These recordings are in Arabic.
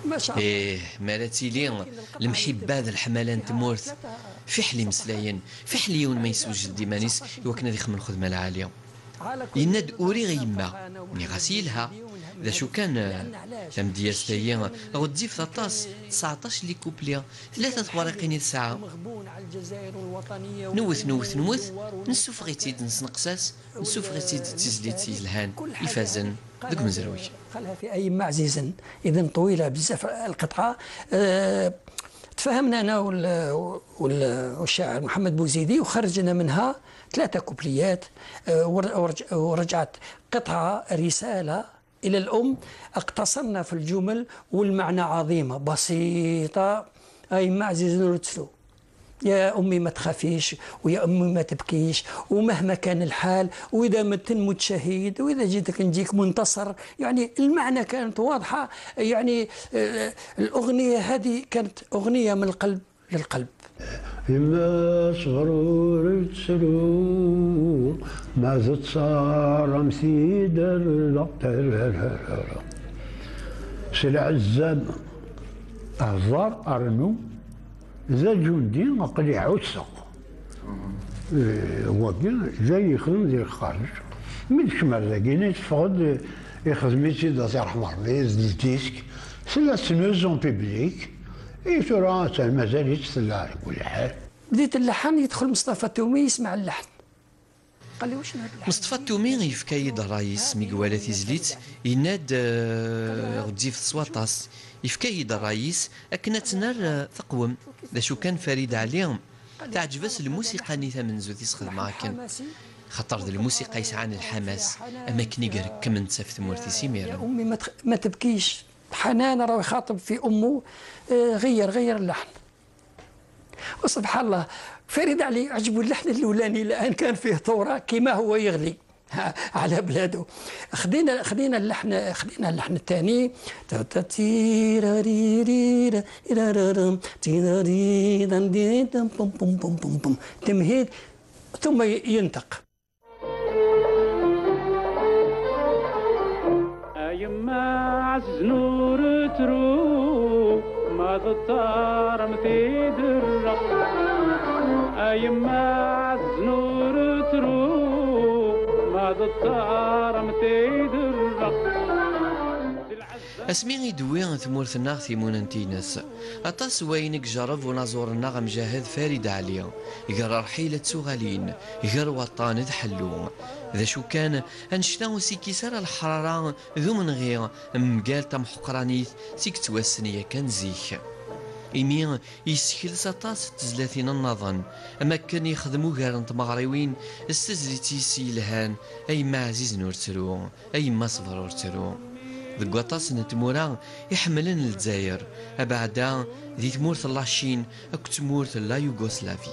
ما شاء الله. إيه مراتي لي المحبة ذا الحملان تمورت في حلي مسلاين في حليون ما يسوج ديمانيس يوكنا ذي خمن خدمة العالية يناد أوري غيما ني غاسيلها ذا شو كان تم دياستايا غدي في 19 لي كوبليا 3 ورقين الساعة نوث نسوف غيتيد نسنقساس نسوف غيتيد تزليتي الهان يفازن ذوك مزروي قالها في أيما عزيزا إذن طويلة بزاف القطعة. تفاهمنا أنا والشاعر محمد بوزيدي وخرجنا منها 3 كوبليات. ورجعت قطعة رسالة إلى الأم، اقتصرنا في الجمل والمعنى عظيمة بسيطة. أيما عزيزا نرتلو يا أمي ما تخافيش، ويا أمي ما تبكيش، ومهما كان الحال، وإذا مت نموت شهيد، وإذا جيتك نجيك منتصر. يعني المعنى كانت واضحة. يعني الأغنية هذه كانت أغنية من القلب للقلب. يما صغرور تسلو ما زد صار مسيدر سلع الزام أهزار أرنو ذا جندي أقل يعوسق وكي جاي يخدم ذي الخارج من شمال ذاكينا يتفقد يخدم يتيدا سي رحمة ربي يزدي ديسك سلا سنوزون بيبليك ترى مازال يتسلى على كل حال. بديت اللحن يدخل مصطفى التومي يسمع اللحن قال لي واش هذا اللحن. مصطفى التومي يفكايد الرئيس ميكوالاتي زليت يناد غدي في سواطاس يفكايد الرئيس أكنا تنار تقوم ذا شو كان فريد عليهم تعجبس الموسيقى نيثا من زوتي يسخدم معاكن خاطر الموسيقى يسعان الحماس أما كنيقر كم انت في ثمورتي سيمير. يا أمي ما تبكيش. حنان راه يخاطب في أمه. غير اللحن. وسبحان الله فريد علي عجبو اللحن الأولاني الآن كان فيه ثورة كما هو يغلي على بلاده. خدينا اللحن الثاني تمهيد ثم ينطق. يما عز نور ترو ما ضطار مثيد الرق يما عز نور ترو ما ضطار مثيد الرق اسمي يدوي ثمورثنا ثيمون انتينس اطاس وينك جرب ونازورنا غمجاهد فريد عليا يقرر حيلة سوغالين يقر وطان ذ حلو ذا شو كان انشتا سيكي سار الحرارة ذو من غير مقال تم حقرانيث سيك توسنية كان زيك إيمي يسكيل سطاس تزلاثين النظن أما كان يخدمو غير تمغريوين استزلتي سيلهان أي ما عزيز نور ترو أي ما صبر ترو ذك وطاس نتمورا يحملن الجزائر أبعدا ذي تمورث اللاشين أك تمورث لا يوغوسلافي.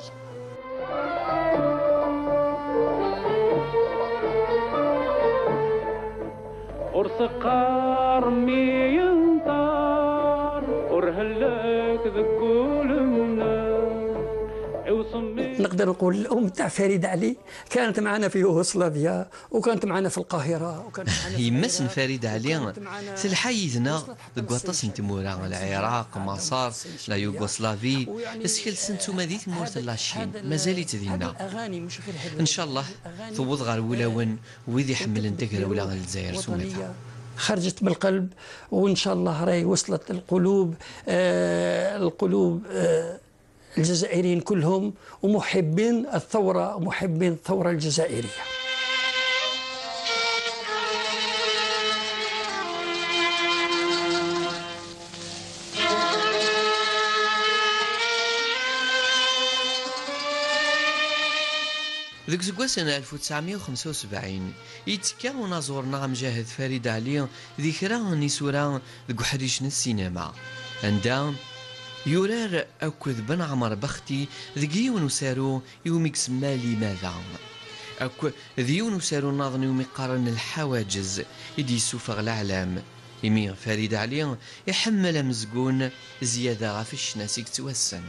ورسقار مي ينطار ورهلك ذكول النار. نقدر نقول الأم تاع فريد علي كانت معنا في يوغوسلافيا وكانت معنا في القاهرة وكانت معنا يمسن فريد علي سلحيزنا دقواطاس نتمورا العراق مصر لا يوغوسلافي اسكيل سنتو مديت مورت اللاشين مازال تدينا ان شاء الله ثوض غير ولاون وذي حمل تقرا ولا الجزائر سمتها خرجت بالقلب وان شاء الله راهي وصلت القلوب الجزائريين كلهم ومحبين الثورة ومحبين الثورة الجزائرية. ذيك زكوا سنة 1975 يتكا ونازورنا مجاهد فريد علي ذكرى نسورا ذك حريشنا السينما عندها يورار أكد بن عمر بختي ذقيون وسارو يومك سمالي ماذا أكو ذيون وسارو ناظن يومي قارن الحواجز يدي سوفغ العالم يمي فريد علي يحمل مزقون زيادة غافش ناسيك توسن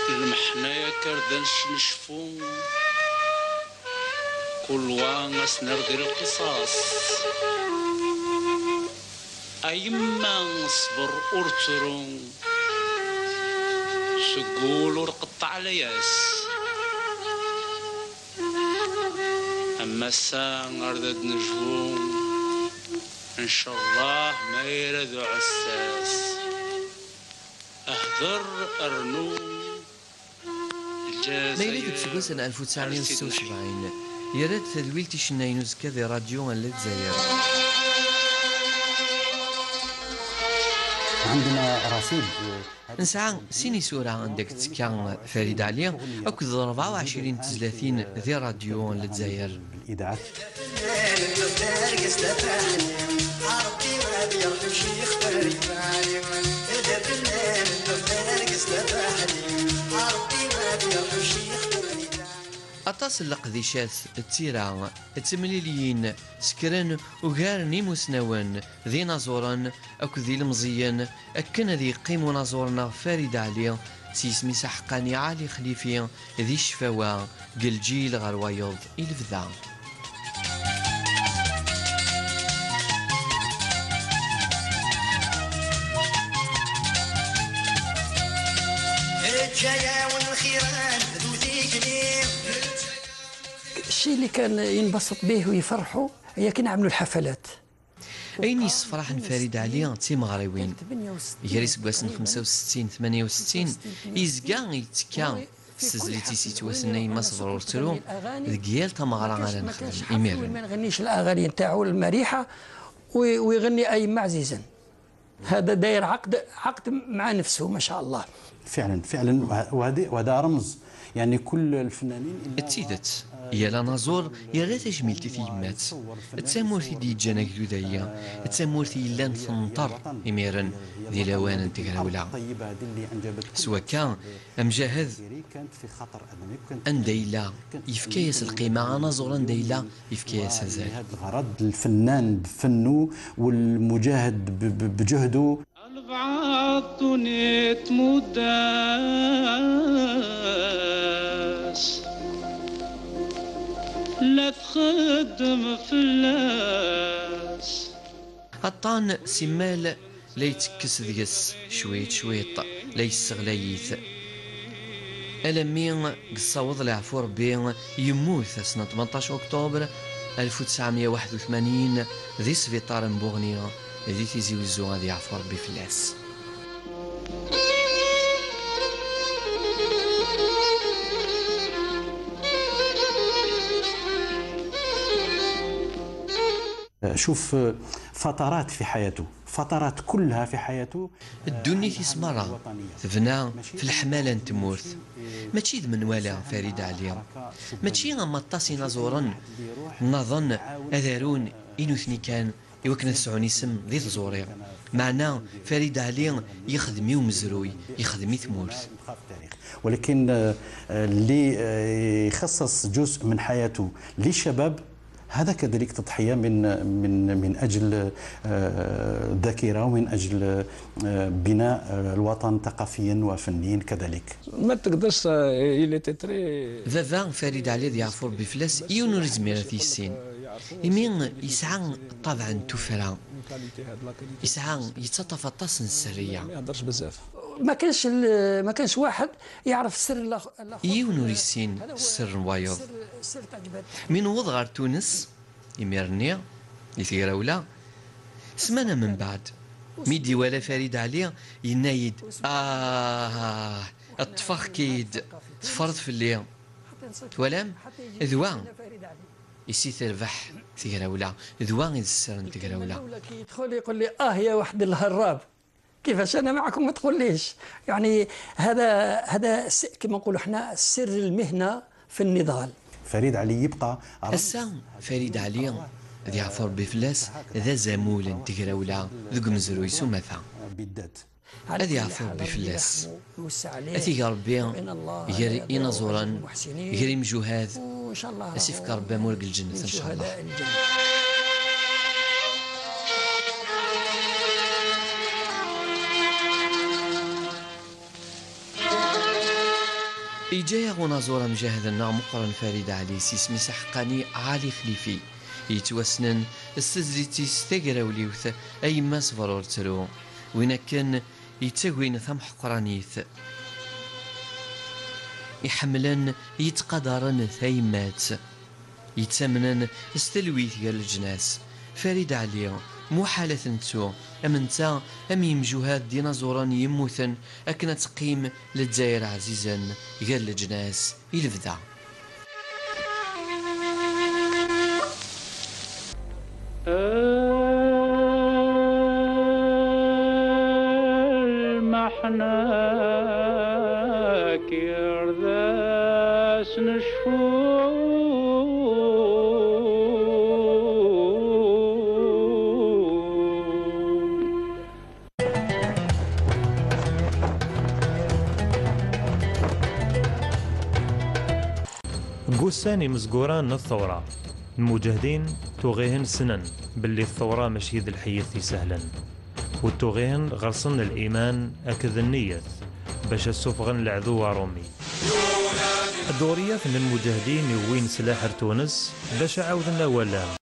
المحنايا كردنش نشفو كل واس نردي القصاص أيما صبر أرترون سقول ورقطع لياس أما الساعة أردد نجوم إن شاء الله ما يردو عساس أهدر أرنو ليلة بسكوس 1976 يرد تدويلتي شناينوز كذي راديو للجزائر. عندنا رصيد نسعى سيني سورة عندك تكان فريد عليا أكد 24 30 ذي راديو للجزائر. بالإذاعة أتصل لقديشات التيرا التمليليين سكرن وغارني مسنون ذي نازورا أكو ذي المزيان أكن ذي قيم نازورنا فريد عليا سيسمي سحقاني عالي خليفي ذي الشفاوة قلجيل غروايض الفذا. الشيء اللي كان ينبسط به ويفرحوا هي كي نعملوا الحفلات. أيني صفراح فريد عليا تي مغربين يجري سكواسن 65 68 يزكا يتكا سزلتي سيتواسناي ما صبروا ترو ديال تمغرا على نخدم إيميرن ما نغنيش الأغاني نتاعو المريحة ويغني أيما عزيزا. هذا داير عقد مع نفسه ما شاء الله. فعلا وهذا رمز يعني كل الفنانين تسيدت يا لا نازور يا غير تجميلتي تيمات تسامورتي دي جانا كدودايا تسامورتي لان تنطر إميرن دي لوان انتقراولا سوا كان أمجاهد أنديلا يفكيس القيمة نازور أنديلا يفكيس هزال هذا الغرض الفنان بفنه والمجاهد بجهده البعض نيت مداس لا تخدم في اللاس الطان سمال لا يتكس ديس شويت لا يستغليث ألمين قصاوض العفو ربي يموت سنة 18 أكتوبر 1981 ذي سفيطار بوغنيا ذي تيزي وزو غادي يعفو ربي في اللاس. شوف فترات في حياته فترات كلها في حياته الدنيا تسمرة ثفنا في الحمالة نتمورث ماشي من ولا فريد عليا ماشي غما طاسي نازورا نظن أذارون إنوثني كان يوكنا تسعوني اسم ذي تزوري معنا فريد عليا يخدمي ومزروي يخدمي ثمورث ولكن اللي يخصص جزء من حياته للشباب هذا كذلك تضحية من أجل الذاكرة ومن أجل بناء الوطن ثقافيا وفنيا كذلك. ما تقدرش إلي تتري فافا فريد علي يعفر بفلاس يونور زميرة السين يمين يسعى طبعا تفرع يسعى يتطف الطاس السرية ما يهضرش بزاف ما كانش واحد يعرف سر الاخر يونور السين السر وايض من وضغار تونس يميرني لثيراولا سمانة من بعد ميدي ولا فريد عليا ينايد الطفخ كيد تفرض في الليل ولام ذوان يسي تربح ثيراولا ذوان يسر ثيراولا يدخل يقول لي يا واحد الهراب كيفاش انا معكم ما تقوليش يعني هذا كما نقولوا احنا سر المهنه في النضال. فريد علي يبقى هسا فريد علي ذي عفور بفلاس ذا زامول تقراولا ذوك مزروي سمثا بالذات هذي عفور بفلاس أثي ربي يري إنازورا يري مجوهاد أسيفك ربي مورق الجنة إن شاء الله. إجايا غنازورة مجاهدنا مقرن فريد علي سيسمي سحقاني عالي خليفي يتوسنن استزريتي ستاقراوليوث أي ما صفرور ترو وين كان يتساوين ثم حقرانيث يحملن يتقدرن ثايمات يتسمنن استلويث قال الجناس فريد علي مو حالة نتو أمنتا أم يمجوهات ديناصوران يموثن أكنا تقيم للجزائر عزيزا قال الجناس يلفدا المحناك يرداس نشفو قوساني مزقوران الثورة المجاهدين توغيهن سنن باللي الثورة ماشي ذي الحيث سهلا والتوغيهن غرسن الإيمان أكذ النية باش السفغن العذو رومي الدوريات من المجاهدين يوين سلاح تونس باش عاودنا ولا